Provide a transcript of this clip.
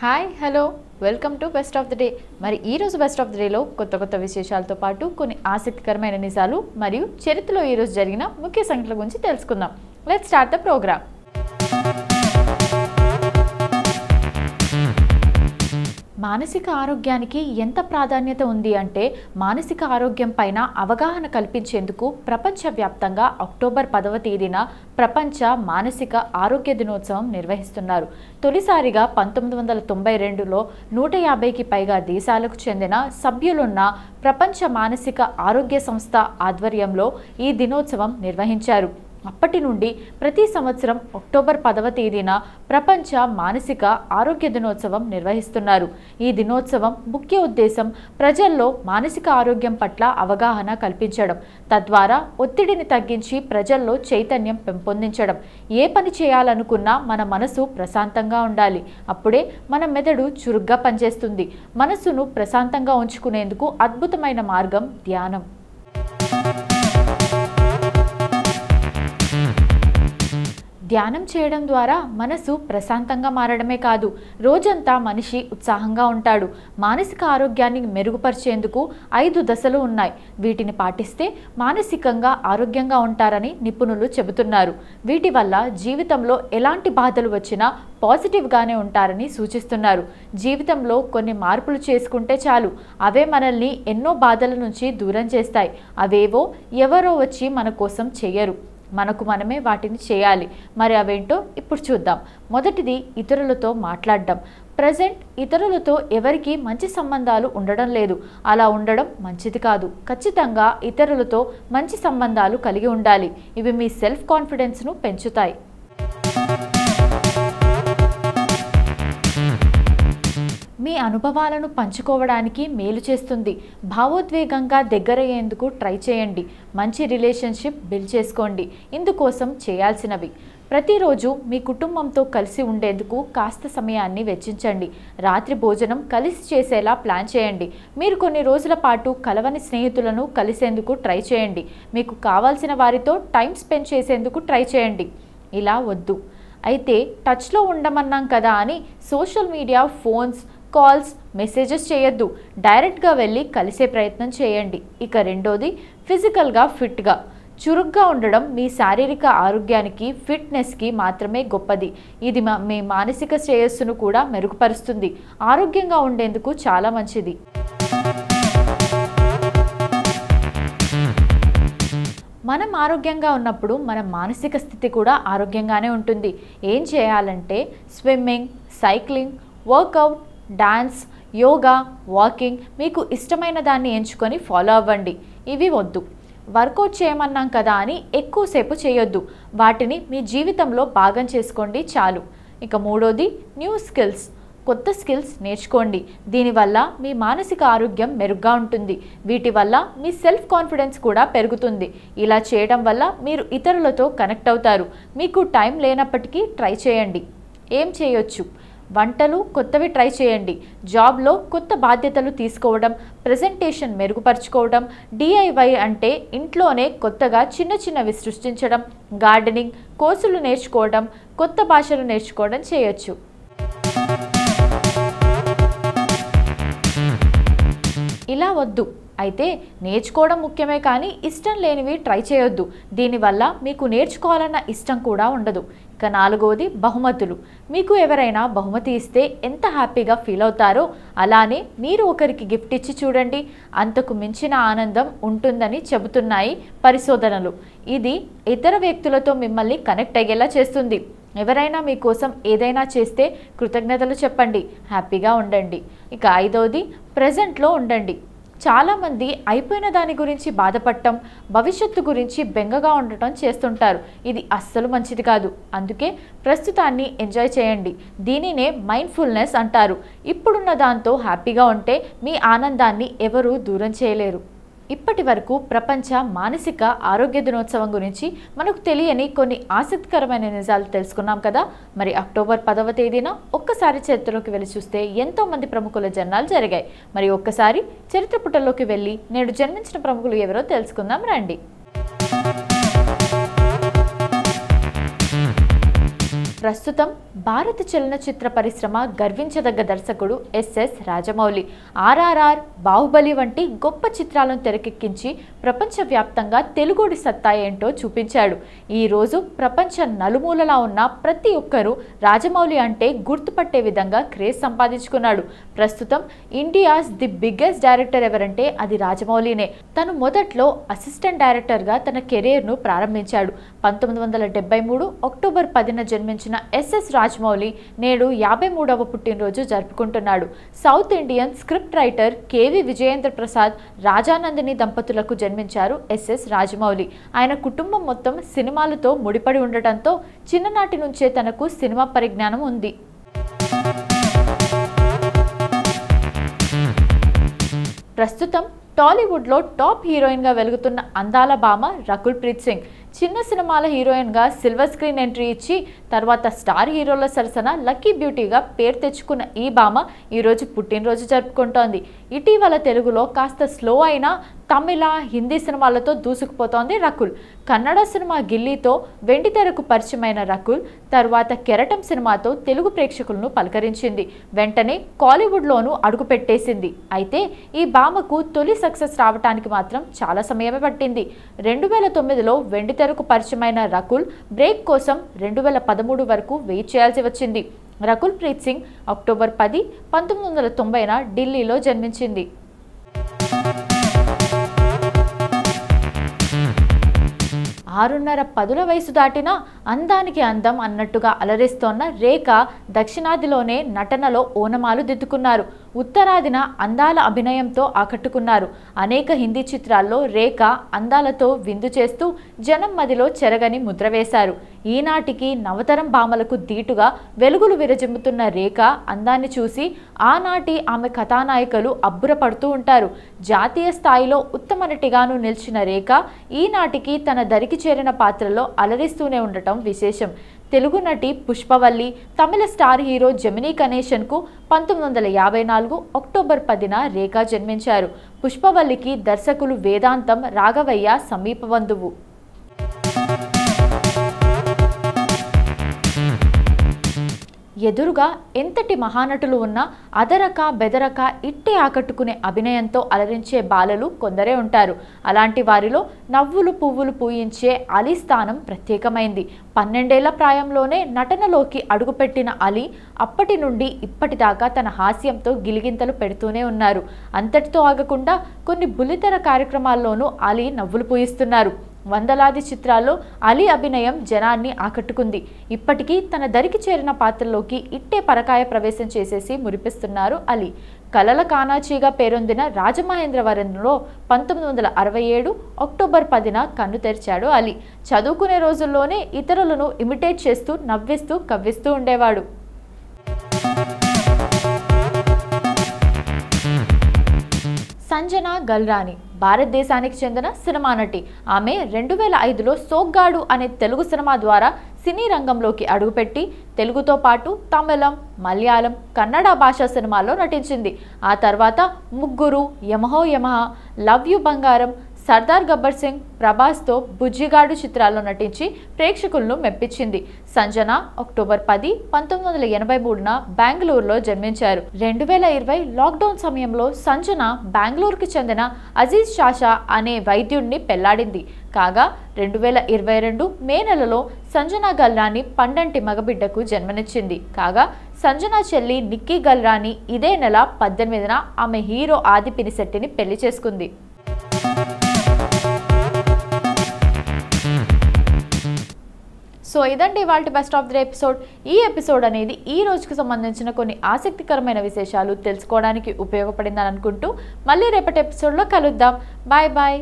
Hi hello welcome to best of the day. మరి ఈరోజు best of the డేలో కొత్త విశేషాలతో పాటు కొన్ని ఆసక్తికరమైన నిజాలు మరియు చరిత్రలో ఈరోజు జరిగిన ముఖ్య సంఘటనల గురించి తెలుసుకుందాం. Let's start the programme. మానసిక ఆరోగ్యానికి ఎంత ప్రాధాన్యత ఉంది అంటే మానసిక ఆరోగ్యం పైన అవగాహన కల్పించేందుకు ప్రపంచవ్యాప్తంగా అక్టోబర్ 10వ తేదీన ప్రపంచ మానసిక ఆరోగ్య దినోత్సవం నిర్వహిస్తున్నారు. తొలిసారిగా 1992లో 150కి పైగా దేశాలకు చెందిన సభ్యులున్న ప్రపంచ మానసిక ఆరోగ్య సంస్థ ఆధ్వర్యంలో ఈ దినోత్సవం నిర్వహించారు. అప్పటి నుండి ప్రతి సంవత్సరం అక్టోబర్ 10వ తేదీన ప్రపంచ మానసిక ఆరోగ్య దినోత్సవం నిర్వహిస్తున్నారు. ఈ దినోత్సవం ముఖ్య ఉద్దేశం ప్రజల్లో మానసిక ఆరోగ్యం పట్ల అవగాహన కల్పించడం, తద్వారా ఒత్తిడిని తగ్గించి ప్రజల్లో చైతన్యం పెంపొందించడం. ఏ పని చేయాలనుకున్నా మన మనసు ప్రశాంతంగా ఉండాలి. అప్పుడే మన మెదడు చురుగ్గా పనిచేస్తుంది. మనసును ప్రశాంతంగా ఉంచుకునేందుకు అద్భుతమైన మార్గం ధ్యానం. ధ్యానం చేయడం ద్వారా మనసు ప్రశాంతంగా మారడమే కాదు, రోజంతా మనిషి ఉత్సాహంగా ఉంటాడు. మానసిక ఆరోగ్యాన్ని మెరుగుపరిచేందుకు 5 దశలు ఉన్నాయి. వీటిని పాటిస్తే మానసికంగా ఆరోగ్యంగా ఉంటారని నిపుణులు చెబుతున్నారు. వీటి వల్ల జీవితంలో ఎలాంటి బాధలు వచ్చినా పాజిటివ్గానే ఉంటారని సూచిస్తున్నారు. జీవితంలో కొన్ని మార్పులు చేసుకుంటే చాలు, అవే మనల్ని ఎన్నో బాధల నుంచి దూరం చేస్తాయి. అవేవో ఎవరో వచ్చి మన కోసం చెయ్యరు, మనకు మనమే వాటిని చేయాలి. మరి అవేంటో ఇప్పుడు చూద్దాం. మొదటిది ఇతరులతో మాట్లాడడం. ప్రజెంట్ ఇతరులతో ఎవరికి మంచి సంబంధాలు ఉండడం లేదు. అలా ఉండడం మంచిది కాదు. ఖచ్చితంగా ఇతరులతో మంచి సంబంధాలు కలిగి ఉండాలి. ఇవి మీ సెల్ఫ్ కాన్ఫిడెన్స్ను పెంచుతాయి. మీ అనుభవాలను పంచుకోవడానికి మేలు చేస్తుంది. భావోద్వేగంగా దగ్గరయ్యేందుకు ట్రై చేయండి. మంచి రిలేషన్షిప్ బిల్డ్ చేసుకోండి. ఇందుకోసం చేయాల్సినవి: ప్రతిరోజు మీ కుటుంబంతో కలిసి ఉండేందుకు కాస్త సమయాన్ని వెచ్చించండి. రాత్రి భోజనం కలిసి చేసేలా ప్లాన్ చేయండి. మీరు కొన్ని రోజుల పాటు కలవని స్నేహితులను కలిసేందుకు ట్రై చేయండి. మీకు కావాల్సిన వారితో టైం స్పెండ్ చేసేందుకు ట్రై చేయండి. ఇలా వద్దు అయితే టచ్లో ఉండమన్నాం కదా అని social media, phones, calls, messages చేయొద్దు. డైరెక్ట్గా వెళ్ళి కలిసే ప్రయత్నం చేయండి. ఇక రెండోది ఫిజికల్గా ఫిట్గా చురుగ్గా ఉండడం మీ శారీరక ఆరోగ్యానికి, ఫిట్నెస్కి మాత్రమే గొప్పది. ఇది మీ మానసిక శ్రేయస్సును కూడా మెరుగుపరుస్తుంది. ఆరోగ్యంగా ఉండేందుకు చాలా మంచిది. మనం ఆరోగ్యంగా ఉన్నప్పుడు మన మానసిక స్థితి కూడా ఆరోగ్యంగానే ఉంటుంది. ఏం చేయాలంటే స్విమ్మింగ్, సైక్లింగ్, వర్కౌట్, డాన్స్, యోగా, వాకింగ్, మీకు ఇష్టమైన దాన్ని ఎంచుకొని ఫాలో అవ్వండి. ఇవి వద్దు వర్కౌట్ చేయమన్నాం కదా అని ఎక్కువసేపు చేయొద్దు. వాటిని మీ జీవితంలో భాగం చేసుకోండి చాలు. ఇక మూడోది న్యూ స్కిల్స్. కొత్త స్కిల్స్ నేర్చుకోండి. దీనివల్ల మీ మానసిక ఆరోగ్యం మెరుగ్గా ఉంటుంది. వీటి వల్ల మీ సెల్ఫ్ కాన్ఫిడెన్స్ కూడా పెరుగుతుంది. ఇలా చేయడం వల్ల మీరు ఇతరులతో కనెక్ట్ అవుతారు. మీకు టైం లేనప్పటికీ ట్రై చేయండి. ఏం చేయొచ్చు? వంటలు కొత్తవి ట్రై చేయండి. జాబ్లో కొత్త బాధ్యతలు తీసుకోవడం, ప్రెజెంటేషన్ మెరుగుపరుచుకోవడం, DIY అంటే ఇంట్లోనే కొత్తగా చిన్నవి సృష్టించడం, గార్డెనింగ్, కోర్సులు నేర్చుకోవడం, కొత్త భాషలు నేర్చుకోవడం చేయొచ్చు. ఇలా వద్దు అయితే నేర్చుకోవడం ముఖ్యమే కానీ ఇష్టం లేనివి ట్రై చేయొద్దు. దీనివల్ల మీకు నేర్చుకోవాలన్న ఇష్టం కూడా ఉండదు. ఇక నాలుగోది బహుమతులు. మీకు ఎవరైనా బహుమతి ఇస్తే ఎంత హ్యాపీగా ఫీల్ అవుతారో అలానే మీరు ఒకరికి గిఫ్ట్ ఇచ్చి చూడండి. అంతకు మించిన ఆనందం ఉంటుందని చెబుతున్నాయి పరిశోధనలు. ఇది ఇతర వ్యక్తులతో మిమ్మల్ని కనెక్ట్ అయ్యేలా చేస్తుంది. ఎవరైనా మీకోసం ఏదైనా చేస్తే కృతజ్ఞతలు చెప్పండి. హ్యాపీగా ఉండండి. ఇక ఐదోది ప్రెజెంట్లో ఉండండి. చాలామంది అయిపోయిన దాని గురించి బాధపడటం, భవిష్యత్తు గురించి బెంగగా ఉండటం చేస్తుంటారు. ఇది అస్సలు మంచిది కాదు. అందుకే ప్రస్తుతాన్ని ఎంజాయ్ చేయండి. దీనినే మైండ్ఫుల్నెస్ అంటారు. ఇప్పుడున్న దాంతో హ్యాపీగా ఉంటే మీ ఆనందాన్ని ఎవరూ దూరం చేయలేరు. ఇప్పటి వరకు ప్రపంచ మానసిక ఆరోగ్య దినోత్సవం గురించి మనకు తెలియని కొన్ని ఆసక్తికరమైన నిజాలు తెలుసుకున్నాం కదా. మరి అక్టోబర్ 10వ తేదీన ఒక్కసారి చరిత్రలోకి వెళ్ళి చూస్తే ఎంతోమంది ప్రముఖుల జన్మాలు జరిగాయి. మరి ఒక్కసారి చరిత్ర పుటల్లోకి వెళ్ళి నేడు జన్మించిన ప్రముఖులు ఎవరో తెలుసుకుందాం రండి. ప్రస్తుతం భారత చలనచిత్ర పరిశ్రమ గర్వించదగ్గ దర్శకుడు ఎస్ఎస్ రాజమౌళి. ఆర్ఆర్ఆర్, బాహుబలి వంటి గొప్ప చిత్రాలను తెరకెక్కించి ప్రపంచవ్యాప్తంగా తెలుగుడి సత్తా ఏంటో చూపించాడు. ఈరోజు ప్రపంచ నలుమూలలా ఉన్న ప్రతి ఒక్కరూ రాజమౌళి అంటే గుర్తుపట్టే విధంగా క్రేజ్ సంపాదించుకున్నాడు. ప్రస్తుతం ఇండియాస్ ది బిగ్గెస్ట్ డైరెక్టర్ ఎవరంటే అది రాజమౌళినే. తను మొదట్లో అసిస్టెంట్ డైరెక్టర్గా తన కెరీర్ను ప్రారంభించాడు. 1973 అక్టోబర్ 10న జన్మించిన ఎస్ఎస్ రాజమౌళి నేడు 53వ పుట్టినరోజు జరుపుకుంటున్నాడు. South Indian script writer KV Vijayendra Prasad, Rajanandini దంపతులకు జన్మించారు ఎస్ఎస్ రాజమౌళి. ఆయన కుటుంబం మొత్తం సినిమాలతో ముడిపడి ఉండటంతో చిన్ననాటి నుంచే తనకు సినిమా పరిజ్ఞానం ఉంది. ప్రస్తుతం టాలీవుడ్లో టాప్ హీరోయిన్గా వెలుగుతున్న అందాల భామ రకుల్ ప్రీత్ సింగ్. చిన్న సినిమాల హీరోయిన్గా సిల్వర్ స్క్రీన్ ఎంట్రీ ఇచ్చి తర్వాత స్టార్ హీరోల సరసన లక్కీ బ్యూటీగా పేరు తెచ్చుకున్న ఈ భామ ఈరోజు పుట్టినరోజు జరుపుకుంటోంది. ఇటీవల తెలుగులో కాస్త స్లో అయినా తమిళ, హిందీ సినిమాలతో దూసుకుపోతోంది రకుల్. కన్నడ సినిమా గిల్లీతో వెండితెరకు పరిచయమైన రకుల్ తర్వాత కెరటం సినిమాతో తెలుగు ప్రేక్షకులను పలకరించింది. వెంటనే కాలీవుడ్లోనూ అడుగుపెట్టేసింది. అయితే ఈ భామకు తొలి సక్సెస్ రావడానికి మాత్రం చాలా సమయమే పట్టింది. 2009లో వెండితెరకు పరిచయమైన రకుల్ బ్రేక్ కోసం 2013 వరకు వెయిట్ చేయాల్సి వచ్చింది. రకుల్ ప్రీత్ సింగ్ అక్టోబర్ 10, 1990న ఢిల్లీలో జన్మించింది. 6.5 వయసు దాటినా అందానికి అందం అన్నట్టుగా అలరిస్తోన్న రేఖ దక్షిణాదిలోనే నటనలో ఓనమాలు దిద్దుకున్నారు. ఉత్తరాదిన అందాల అభినయంతో ఆకట్టుకున్నారు. అనేక హిందీ చిత్రాల్లో రేఖ అందాలతో విందు చేస్తూ జనం మదిలో చెరగని ముద్ర వేశారు. ఈనాటికి నవతరం భామలకు ధీటుగా వెలుగులు విరజిమ్ముతున్న రేఖ అందాన్ని చూసి ఆనాటి ఆమె కథానాయికలు అబ్బురపడుతూ ఉంటారు. జాతీయ స్థాయిలో ఉత్తమ నటిగాను నిలిచిన రేఖ ఈనాటికి తన దరికి చేరిన పాత్రలో అలరిస్తూనే ఉండటం విశేషం. తెలుగు నటి పుష్పవల్లి, తమిళ స్టార్ హీరో జెమినీ గణేశన్కు 1954 అక్టోబర్ 10న రేఖ జన్మించారు. పుష్పవల్లికి దర్శకులు వేదాంతం రాఘవయ్య సమీప బంధువు. ఎదురుగా ఎంతటి మహానటులు ఉన్నా అదరక బెదరక ఇట్టే ఆకట్టుకునే అభినయంతో అలరించే బాలలు కొందరే ఉంటారు. అలాంటి వారిలో నవ్వులు పువ్వులు పూయించే అలీ స్థానం ప్రత్యేకమైంది. 12 ఏళ్ల ప్రాయంలోనే నటనలోకి అడుగుపెట్టిన అలీ అప్పటి నుండి ఇప్పటిదాకా తన హాస్యంతో గిలిగింతలు పెడుతూనే ఉన్నారు. అంతటితో ఆగకుండా కొన్ని బుల్లితెర కార్యక్రమాల్లోనూ అలీ నవ్వులు పూయిస్తున్నారు. వందలాది చిత్రాల్లో అలీ అభినయం జనాన్ని ఆకట్టుకుంది. ఇప్పటికీ తన దరికి చేరిన పాత్రలోకి ఇట్టే పరకాయ ప్రవేశం చేసేసి మురిపిస్తున్నారు అలీ. కలల కానాచీగా పేరొందిన రాజమహేంద్రవరంలో 1967 అక్టోబర్ 10న కన్ను తెరిచాడు అలీ. చదువుకునే రోజుల్లోనే ఇతరులను ఇమిటేట్ చేస్తూ నవ్విస్తూ కవ్విస్తూ ఉండేవాడు. సంజన గల్రాని భారతదేశానికి చెందిన సినిమా నటి. ఆమె 2005లో సోగ్గాడు అనే తెలుగు సినిమా ద్వారా సినీ రంగంలోకి అడుగుపెట్టి తెలుగుతో పాటు తమిళం, మలయాళం, కన్నడ భాషా సినిమాల్లో నటించింది. ఆ తర్వాత ముగ్గురు, యమహో యమహ, లవ్ యు బంగారం, సర్దార్ గబ్బర్ సింగ్, ప్రభాస్తో బుజ్జిగాడు చిత్రాల్లో నటించి ప్రేక్షకులను మెప్పించింది. సంజన అక్టోబర్ 10, 1983న బెంగళూరులో జన్మించారు. 2020 లాక్డౌన్ సమయంలో సంజన బెంగళూరుకి చెందిన అజీజ్ షాషా అనే వైద్యుడిని పెళ్లాడింది. కాగా 2022 మే నెలలో సంజన గల్రాని పండంటి మగబిడ్డకు జన్మనిచ్చింది. కాగా సంజన చెల్లి నిక్కీ గల్రాని ఇదే నెల 18న ఆమె హీరో ఆది పినిశెట్టిని పెళ్లి చేసుకుంది. సో ఇదండి ఇవాల్టి బెస్ట్ ఆఫ్ ది ఎపిసోడ్. ఈ ఎపిసోడ్ అనేది ఈ రోజుకు సంబంధించిన కొన్ని ఆసక్తికరమైన విశేషాలు తెలుసుకోవడానికి ఉపయోగపడిందని అనుకుంటూ మళ్ళీ రేపటి ఎపిసోడ్లో కలుద్దాం. Bye bye.